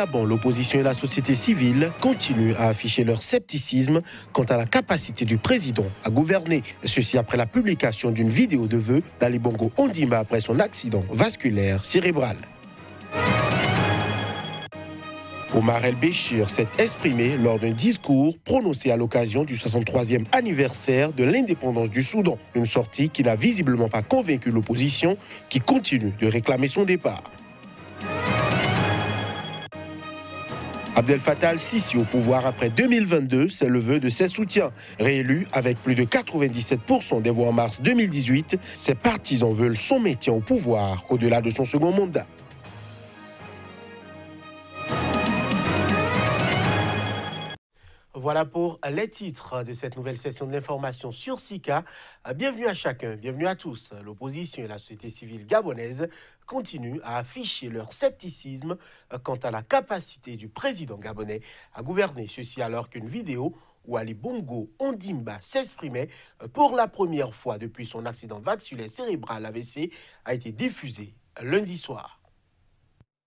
Gabon, l'opposition et la société civile continuent à afficher leur scepticisme quant à la capacité du président à gouverner. Ceci après la publication d'une vidéo de vœux d'Ali Bongo Ondimba après son accident vasculaire cérébral. Omar El-Béchir s'est exprimé lors d'un discours prononcé à l'occasion du 63e anniversaire de l'indépendance du Soudan. Une sortie qui n'a visiblement pas convaincu l'opposition qui continue de réclamer son départ. Abdel Fattah al-Sisi au pouvoir après 2022, c'est le vœu de ses soutiens. Réélu avec plus de 97% des voix en mars 2018, ses partisans veulent son maintien au pouvoir au-delà de son second mandat. Voilà pour les titres de cette nouvelle session de l'information sur SICA. Bienvenue à chacun, bienvenue à tous. L'opposition et la société civile gabonaise continuent à afficher leur scepticisme quant à la capacité du président gabonais à gouverner. Ceci alors qu'une vidéo où Ali Bongo Ondimba s'exprimait pour la première fois depuis son accident vasculaire cérébral AVC a été diffusée lundi soir.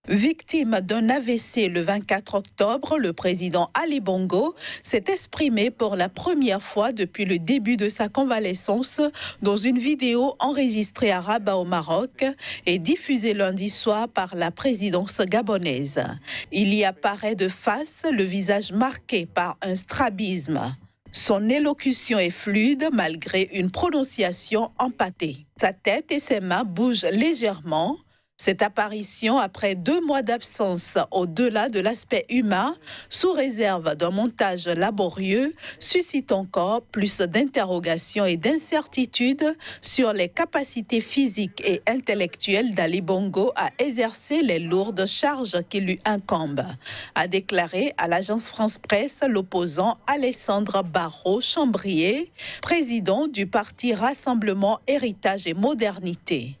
Victime d'un AVC le 24 octobre, le président Ali Bongo s'est exprimé pour la première fois depuis le début de sa convalescence dans une vidéo enregistrée à Rabat au Maroc et diffusée lundi soir par la présidence gabonaise. Il y apparaît de face, le visage marqué par un strabisme. Son élocution est fluide malgré une prononciation empâtée. Sa tête et ses mains bougent légèrement. Cette apparition, après 2 mois d'absence au-delà de l'aspect humain, sous réserve d'un montage laborieux, suscite encore plus d'interrogations et d'incertitudes sur les capacités physiques et intellectuelles d'Ali Bongo à exercer les lourdes charges qui lui incombent, a déclaré à l'agence France-Presse l'opposant Alessandre Barrault-Chambrier, président du parti Rassemblement Héritage et Modernité.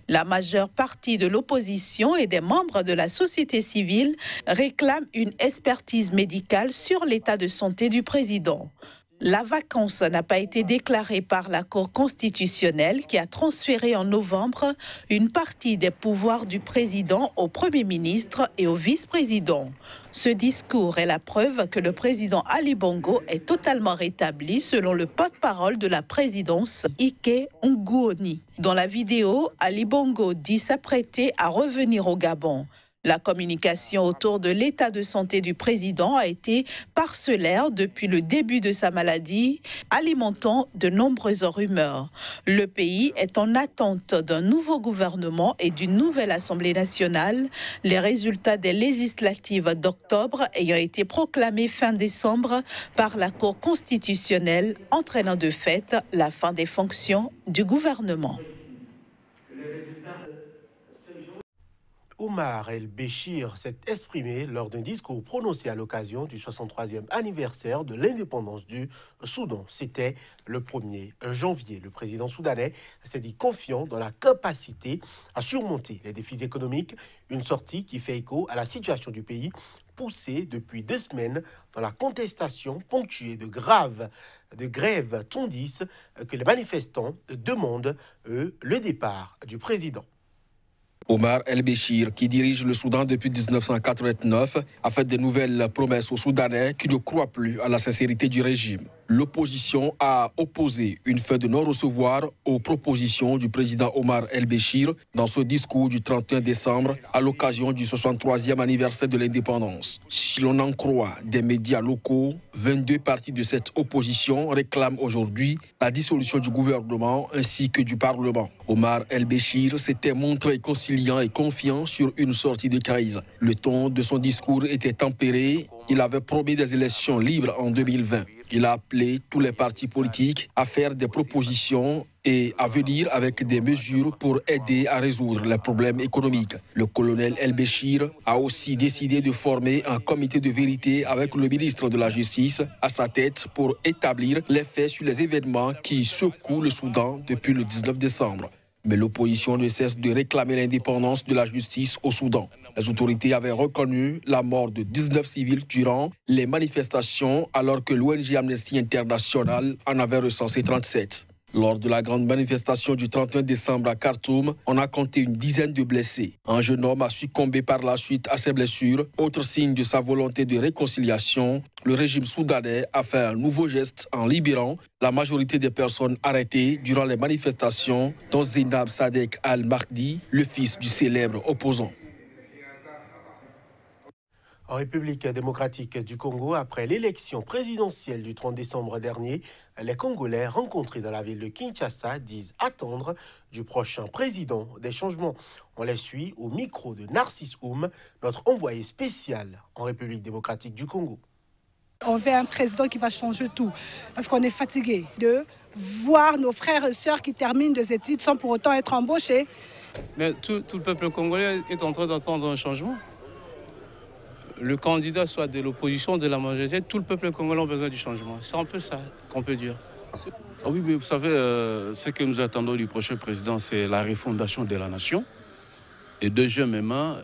La majeure partie de l'opposition et des membres de la société civile réclament une expertise médicale sur l'état de santé du président. La vacance n'a pas été déclarée par la Cour constitutionnelle qui a transféré en novembre une partie des pouvoirs du président au Premier ministre et au vice-président. Ce discours est la preuve que le président Ali Bongo est totalement rétabli selon le porte-parole de la présidence, Ike Ngouoni. Dans la vidéo, Ali Bongo dit s'apprêter à revenir au Gabon. La communication autour de l'état de santé du président a été parcellaire depuis le début de sa maladie, alimentant de nombreuses rumeurs. Le pays est en attente d'un nouveau gouvernement et d'une nouvelle Assemblée nationale, les résultats des législatives d'octobre ayant été proclamés fin décembre par la Cour constitutionnelle, entraînant de fait la fin des fonctions du gouvernement. Omar El-Béchir s'est exprimé lors d'un discours prononcé à l'occasion du 63e anniversaire de l'indépendance du Soudan. C'était le 1er janvier. Le président soudanais s'est dit confiant dans la capacité à surmonter les défis économiques, une sortie qui fait écho à la situation du pays poussée depuis 2 semaines dans la contestation ponctuée de grèves tandis que les manifestants demandent, eux, le départ du président. Omar El-Béchir, qui dirige le Soudan depuis 1989, a fait de nouvelles promesses aux Soudanais qui ne croient plus à la sincérité du régime. L'opposition a opposé une fin de non-recevoir aux propositions du président Omar El-Béchir dans ce discours du 31 décembre à l'occasion du 63e anniversaire de l'indépendance. Si l'on en croit des médias locaux, 22 partis de cette opposition réclament aujourd'hui la dissolution du gouvernement ainsi que du Parlement. Omar El-Béchir s'était montré conciliant et confiant sur une sortie de crise. Le ton de son discours était tempéré. Il avait promis des élections libres en 2020. Il a appelé tous les partis politiques à faire des propositions et à venir avec des mesures pour aider à résoudre les problèmes économiques. Le colonel El-Béchir a aussi décidé de former un comité de vérité avec le ministre de la Justice à sa tête pour établir les faits sur les événements qui secouent le Soudan depuis le 19 décembre. Mais l'opposition ne cesse de réclamer l'indépendance de la justice au Soudan. Les autorités avaient reconnu la mort de 19 civils durant les manifestations alors que l'ONG Amnesty International en avait recensé 37. Lors de la grande manifestation du 31 décembre à Khartoum, on a compté une dizaine de blessés. Un jeune homme a succombé par la suite à ses blessures. Autre signe de sa volonté de réconciliation, le régime soudanais a fait un nouveau geste en libérant la majorité des personnes arrêtées durant les manifestations, dont Zainab Sadek Al-Mahdi, le fils du célèbre opposant. En République démocratique du Congo, après l'élection présidentielle du 30 décembre dernier, les Congolais rencontrés dans la ville de Kinshasa disent attendre du prochain président des changements. On les suit au micro de Narcisse Oum, notre envoyé spécial en République démocratique du Congo. On veut un président qui va changer tout, parce qu'on est fatigué de voir nos frères et sœurs qui terminent des études sans pour autant être embauchés. Mais tout le peuple congolais est en train d'attendre un changement. Le candidat soit de l'opposition, de la majorité, tout le peuple congolais a besoin du changement. C'est un peu ça qu'on peut dire. Oui, mais vous savez, ce que nous attendons du prochain président, c'est la refondation de la nation. Et deuxièmement,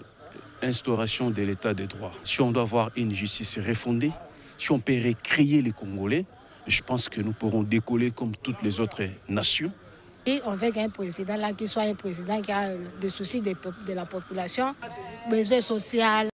instauration de l'état des droits. Si on doit avoir une justice refondée, si on peut recréer les Congolais, je pense que nous pourrons décoller comme toutes les autres nations. Et on veut qu'un président là, qui soit un président qui a des soucis de la population, besoin social.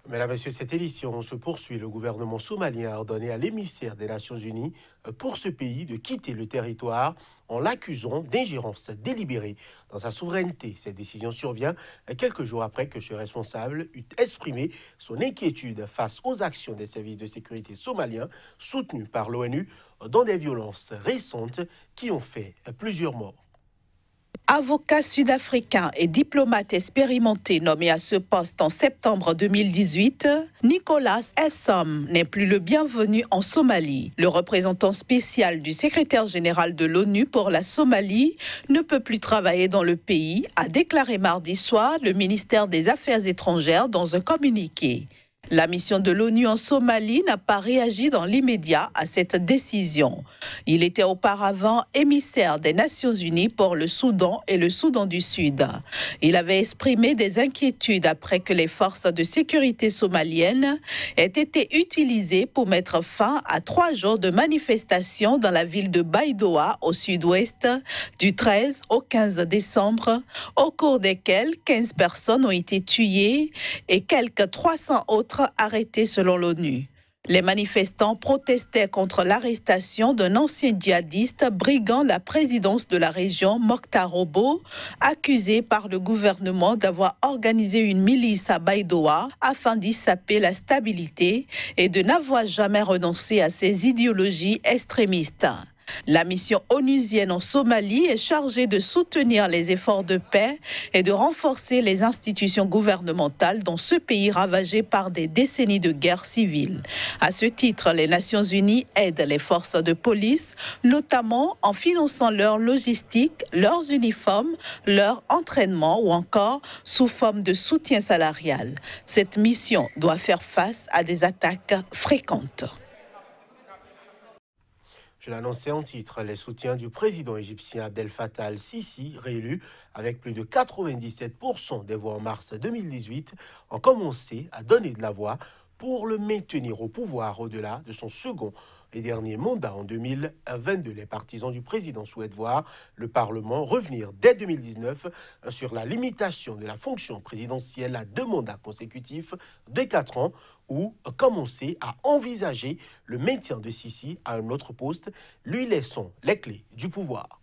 Mesdames et messieurs, cette édition se poursuit. Le gouvernement somalien a ordonné à l'émissaire des Nations Unies pour ce pays de quitter le territoire en l'accusant d'ingérence délibérée dans sa souveraineté. Cette décision survient quelques jours après que ce responsable eut exprimé son inquiétude face aux actions des services de sécurité somaliens soutenus par l'ONU dans des violences récentes qui ont fait plusieurs morts. Avocat sud-africain et diplomate expérimenté nommé à ce poste en septembre 2018, Nicolas Essom n'est plus le bienvenu en Somalie. Le représentant spécial du secrétaire général de l'ONU pour la Somalie ne peut plus travailler dans le pays, a déclaré mardi soir le ministère des Affaires étrangères dans un communiqué. La mission de l'ONU en Somalie n'a pas réagi dans l'immédiat à cette décision. Il était auparavant émissaire des Nations Unies pour le Soudan et le Soudan du Sud. Il avait exprimé des inquiétudes après que les forces de sécurité somaliennes aient été utilisées pour mettre fin à 3 jours de manifestations dans la ville de Baidoa, au sud-ouest, du 13 au 15 décembre, au cours desquelles 15 personnes ont été tuées et quelques 300 autres arrêtés selon l'ONU. Les manifestants protestaient contre l'arrestation d'un ancien djihadiste briguant la présidence de la région, Mokhtar Robo, accusé par le gouvernement d'avoir organisé une milice à Baidoa afin d'y saper la stabilité et de n'avoir jamais renoncé à ses idéologies extrémistes. La mission onusienne en Somalie est chargée de soutenir les efforts de paix et de renforcer les institutions gouvernementales dans ce pays ravagé par des décennies de guerre civile. À ce titre, les Nations Unies aident les forces de police, notamment en finançant leur logistique, leurs uniformes, leur entraînement ou encore sous forme de soutien salarial. Cette mission doit faire face à des attaques fréquentes. Je l'annonçais en titre, les soutiens du président égyptien Abdel Fattah al-Sisi, réélu avec plus de 97% des voix en mars 2018, ont commencé à donner de la voix pour le maintenir au pouvoir au-delà de son second et dernier mandat en 2022. Les partisans du président souhaitent voir le Parlement revenir dès 2019 sur la limitation de la fonction présidentielle à 2 mandats consécutifs de 4 ans ou commencer à envisager le maintien de Sisi à un autre poste, lui laissant les clés du pouvoir.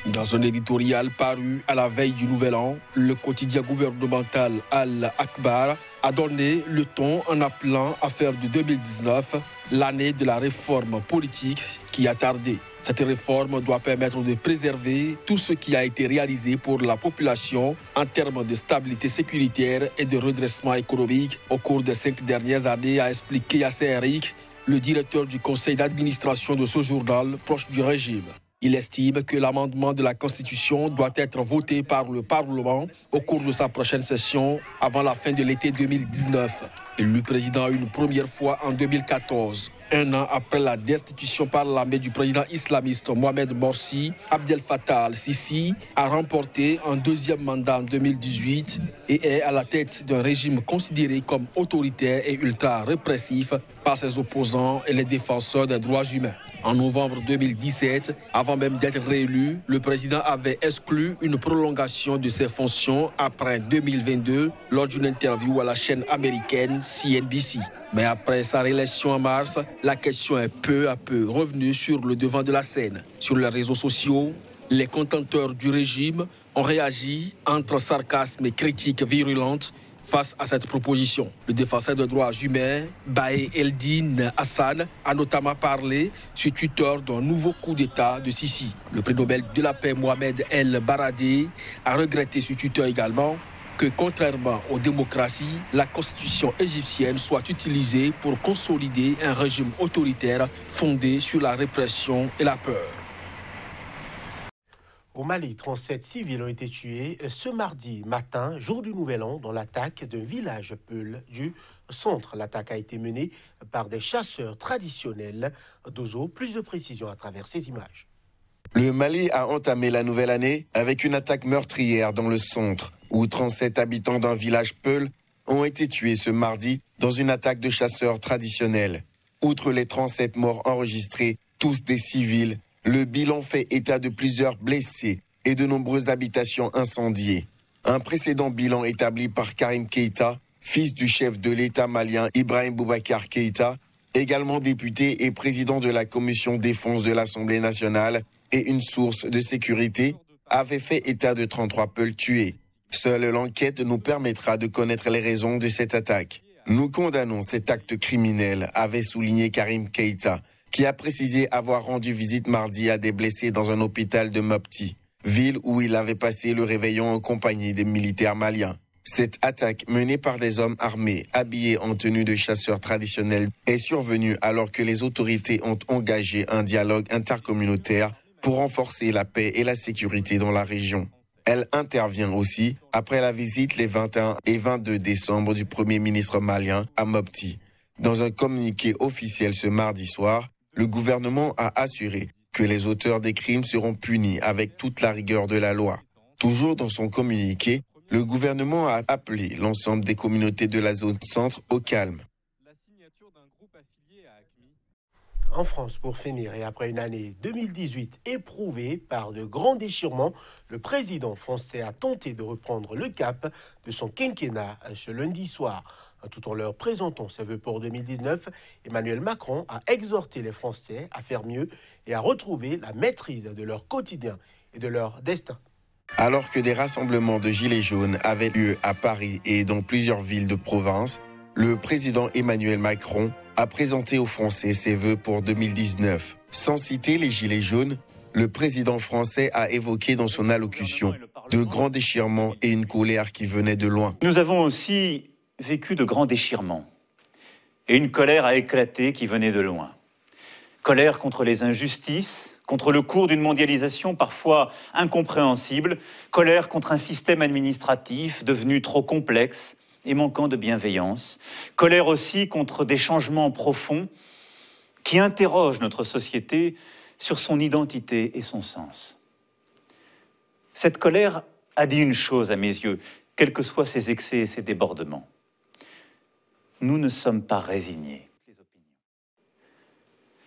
Dans un éditorial paru à la veille du Nouvel An, le quotidien gouvernemental Al-Akhbar a donné le ton en appelant à faire de 2019 l'année de la réforme politique qui a tardé. Cette réforme doit permettre de préserver tout ce qui a été réalisé pour la population en termes de stabilité sécuritaire et de redressement économique au cours des 5 dernières années, a expliqué Yasser Eric, le directeur du conseil d'administration de ce journal proche du régime. Il estime que l'amendement de la Constitution doit être voté par le Parlement au cours de sa prochaine session avant la fin de l'été 2019. Le président une première fois en 2014. 1 an après la destitution par l'armée du président islamiste Mohamed Morsi, Abdel Fattah al-Sisi a remporté un 2e mandat en 2018 et est à la tête d'un régime considéré comme autoritaire et ultra-répressif par ses opposants et les défenseurs des droits humains. En novembre 2017, avant même d'être réélu, le président avait exclu une prolongation de ses fonctions après 2022 lors d'une interview à la chaîne américaine CNBC. Mais après sa réélection en mars, la question est peu à peu revenue sur le devant de la scène. Sur les réseaux sociaux, les contempteurs du régime ont réagi entre sarcasme et critiques virulentes face à cette proposition. Le défenseur des droits humains, Bae Eldin Hassan, a notamment parlé sur Twitter d'un nouveau coup d'État de Sisi. Le prix Nobel de la paix Mohamed El Baradei a regretté sur Twitter également que, contrairement aux démocraties, la constitution égyptienne soit utilisée pour consolider un régime autoritaire fondé sur la répression et la peur. Au Mali, 37 civils ont été tués ce mardi matin, jour du Nouvel An, dans l'attaque d'un village Peul du centre. L'attaque a été menée par des chasseurs traditionnels d'Ozo. Plus de précisions à travers ces images. Le Mali a entamé la nouvelle année avec une attaque meurtrière dans le centre, où 37 habitants d'un village Peul ont été tués ce mardi dans une attaque de chasseurs traditionnels. Outre les 37 morts enregistrés, tous des civils, le bilan fait état de plusieurs blessés et de nombreuses habitations incendiées. Un précédent bilan établi par Karim Keïta, fils du chef de l'État malien Ibrahim Boubacar Keïta, également député et président de la commission défense de l'Assemblée nationale et une source de sécurité, avait fait état de 33 Peuls tués. Seule l'enquête nous permettra de connaître les raisons de cette attaque. Nous condamnons cet acte criminel, avait souligné Karim Keïta, qui a précisé avoir rendu visite mardi à des blessés dans un hôpital de Mopti, ville où il avait passé le réveillon en compagnie des militaires maliens. Cette attaque menée par des hommes armés, habillés en tenue de chasseurs traditionnels, est survenue alors que les autorités ont engagé un dialogue intercommunautaire pour renforcer la paix et la sécurité dans la région. Elle intervient aussi après la visite les 21 et 22 décembre du Premier ministre malien à Mopti. Dans un communiqué officiel ce mardi soir, le gouvernement a assuré que les auteurs des crimes seront punis avec toute la rigueur de la loi. Toujours dans son communiqué, le gouvernement a appelé l'ensemble des communautés de la zone centre au calme. En France, pour finir, et après une année 2018 éprouvée par de grands déchirements, le président français a tenté de reprendre le cap de son quinquennat ce lundi soir. Tout en leur présentant ses vœux pour 2019, Emmanuel Macron a exhorté les Français à faire mieux et à retrouver la maîtrise de leur quotidien et de leur destin. Alors que des rassemblements de gilets jaunes avaient lieu à Paris et dans plusieurs villes de province, le président Emmanuel Macron a présenté aux Français ses vœux pour 2019. Sans citer les gilets jaunes, le président français a évoqué dans son allocution de grands déchirements et une colère qui venait de loin. Nous avons aussi vécu de grands déchirements et une colère a éclaté qui venait de loin. Colère contre les injustices, contre le cours d'une mondialisation parfois incompréhensible, colère contre un système administratif devenu trop complexe et manquant de bienveillance, colère aussi contre des changements profonds qui interrogent notre société sur son identité et son sens. Cette colère a dit une chose à mes yeux, quels que soient ses excès et ses débordements. Nous ne sommes pas résignés.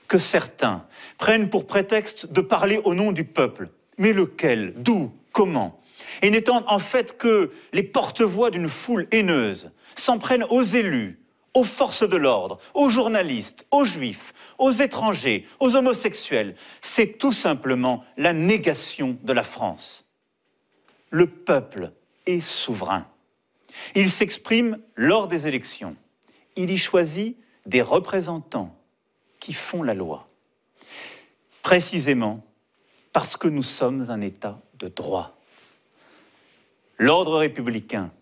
Que certains prennent pour prétexte de parler au nom du peuple. Mais lequel, d'où, comment? Et n'étant en fait que les porte-voix d'une foule haineuse, s'en prennent aux élus, aux forces de l'ordre, aux journalistes, aux juifs, aux étrangers, aux homosexuels. C'est tout simplement la négation de la France. Le peuple est souverain. Il s'exprime lors des élections. Il y choisit des représentants qui font la loi. Précisément parce que nous sommes un État de droit. L'ordre républicain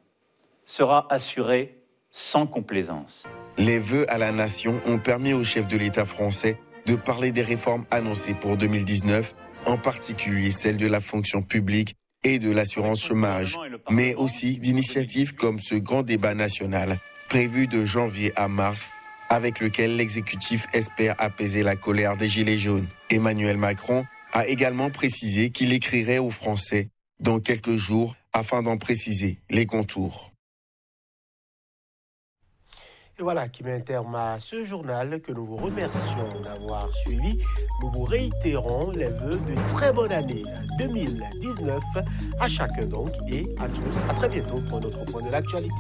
sera assuré sans complaisance. Les vœux à la nation ont permis au chef de l'État français de parler des réformes annoncées pour 2019, en particulier celles de la fonction publique et de l'assurance chômage, mais aussi d'initiatives comme ce grand débat national prévu de janvier à mars, avec lequel l'exécutif espère apaiser la colère des Gilets jaunes. Emmanuel Macron a également précisé qu'il écrirait aux Français dans quelques jours afin d'en préciser les contours. Et voilà qui met un terme à ce journal que nous vous remercions d'avoir suivi. Nous vous réitérons les vœux de très bonne année 2019 à chacun donc et à tous. À très bientôt pour notre point de l'actualité.